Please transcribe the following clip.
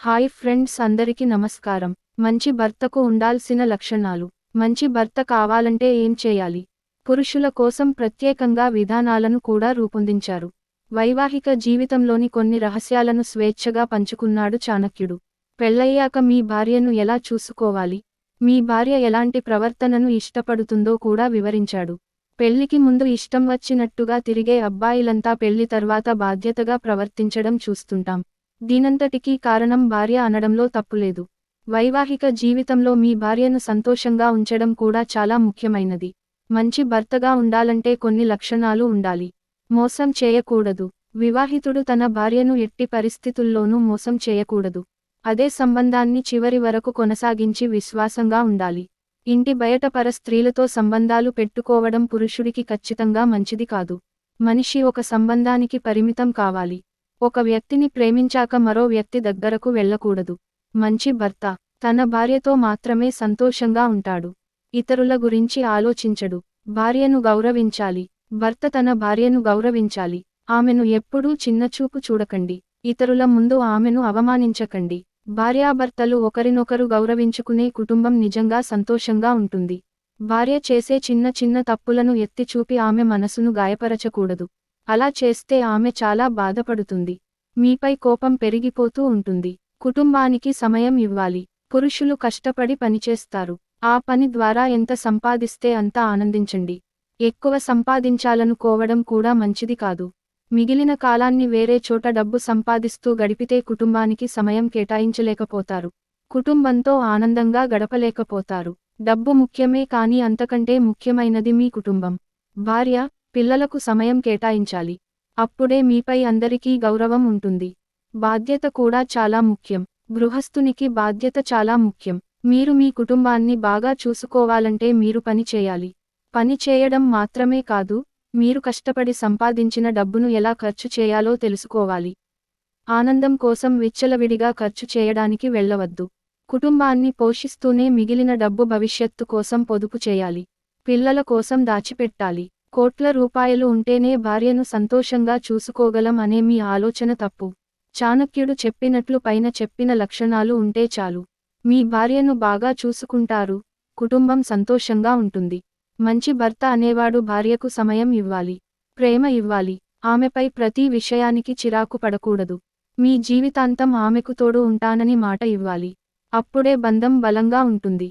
Hi friends, అందరికీ నమస్కారం. మంచి భర్తకు ఉండాల్సిన లక్షణాలు. మంచి భర్త కావాలంటే ఏం చేయాలి? పురుషుల కోసం ప్రత్యేకంగా విధానాలను కూడా రూపొందించారు. వైవాహిక జీవితంలోని కొన్ని రహస్యాలను స్వేచ్ఛగా పంచుకున్నాడు చాణక్యుడు. పెళ్లయ్యాక మీ భార్యను ఎలా చూసుకోవాలి, మీ భార్య ఎలాంటి ప్రవర్తనను ఇష్టపడుతుందో కూడా వివరించాడు. పెళ్లికి ముందు ఇష్టం వచ్చినట్టుగా తిరిగే అబ్బాయిలంతా పెళ్లి తర్వాత బాధ్యతగా ప్రవర్తించడం చూస్తుంటాం. దీనంతటికీ కారణం భార్య అనడంలో తప్పులేదు. వైవాహిక జీవితంలో మీ భార్యను సంతోషంగా ఉంచడం కూడా చాలా ముఖ్యమైనది. మంచి భర్తగా ఉండాలంటే కొన్ని లక్షణాలు ఉండాలి. మోసం చేయకూడదు. వివాహితుడు తన భార్యను ఎట్టి పరిస్థితుల్లోనూ మోసం చేయకూడదు. అదే సంబంధాన్ని చివరి వరకు కొనసాగించి విశ్వాసంగా ఉండాలి. ఇంటి బయట పర స్త్రీలతో సంబంధాలు పెట్టుకోవడం పురుషుడికి ఖచ్చితంగా మంచిది కాదు. మనిషి ఒక సంబంధానికి పరిమితం కావాలి. ఒక వ్యక్తిని ప్రేమించాక మరో వ్యక్తి దగ్గరకు వెళ్ళకూడదు. మంచి భర్త తన భార్యతో మాత్రమే సంతోషంగా ఉంటాడు. ఇతరుల గురించి ఆలోచించడు. భార్యను గౌరవించాలి. భర్త తన భార్యను గౌరవించాలి. ఆమెను ఎప్పుడూ చిన్నచూపు చూడకండి. ఇతరుల ముందు ఆమెను అవమానించకండి. భార్యాభర్తలు ఒకరినొకరు గౌరవించుకునే కుటుంబం నిజంగా సంతోషంగా ఉంటుంది. భార్య చేసే చిన్న చిన్న తప్పులను ఎత్తి చూపి ఆమె మనసును గాయపరచకూడదు. అలా చేస్తే ఆమె చాలా బాధపడుతుంది. మీపై కోపం పెరిగిపోతూ ఉంటుంది. కుటుంబానికి సమయం ఇవ్వాలి. పురుషులు కష్టపడి పనిచేస్తారు. ఆ పని ద్వారా ఎంత సంపాదిస్తే అంత ఆనందించండి. ఎక్కువ సంపాదించాలనుకోవడం కూడా మంచిది కాదు. మిగిలిన కాలాన్ని వేరే చోట డబ్బు సంపాదిస్తూ గడిపితే కుటుంబానికి సమయం కేటాయించలేకపోతారు. కుటుంబంతో ఆనందంగా గడపలేకపోతారు. డబ్బు ముఖ్యమే కానీ అంతకంటే ముఖ్యమైనది మీ కుటుంబం. భార్య, పిల్లలకు సమయం కేటాయించాలి. అప్పుడే మీపై అందరికీ గౌరవం ఉంటుంది. బాధ్యత కూడా చాలా ముఖ్యం. గృహస్థునికి బాధ్యత చాలా ముఖ్యం. మీరు మీ కుటుంబాన్ని బాగా చూసుకోవాలంటే మీరు పని చేయాలి. పని చేయడం మాత్రమే కాదు, మీరు కష్టపడి సంపాదించిన డబ్బును ఎలా ఖర్చు చేయాలో తెలుసుకోవాలి. ఆనందం కోసం విచ్చలవిడిగా ఖర్చు చేయడానికి వెళ్ళవద్దు. కుటుంబాన్ని పోషిస్తూనే మిగిలిన డబ్బు భవిష్యత్తు కోసం పొదుపు చేయాలి. పిల్లల కోసం దాచిపెట్టాలి. కోట్ల రూపాయలు ఉంటేనే భార్యను సంతోషంగా చూసుకోగలం అనే మీ ఆలోచన తప్పు. చాణక్యుడు చెప్పినట్లు పైన చెప్పిన లక్షణాలు ఉంటే చాలు. మీ భార్యను బాగా చూసుకుంటారు. కుటుంబం సంతోషంగా ఉంటుంది. మంచి భర్త అనేవాడు భార్యకు సమయం ఇవ్వాలి. ప్రేమ ఇవ్వాలి. ఆమెపై ప్రతి విషయానికి చిరాకు పడకూడదు. మీ జీవితాంతం ఆమెకు తోడు ఉంటానని మాట ఇవ్వాలి. అప్పుడే బంధం బలంగా ఉంటుంది.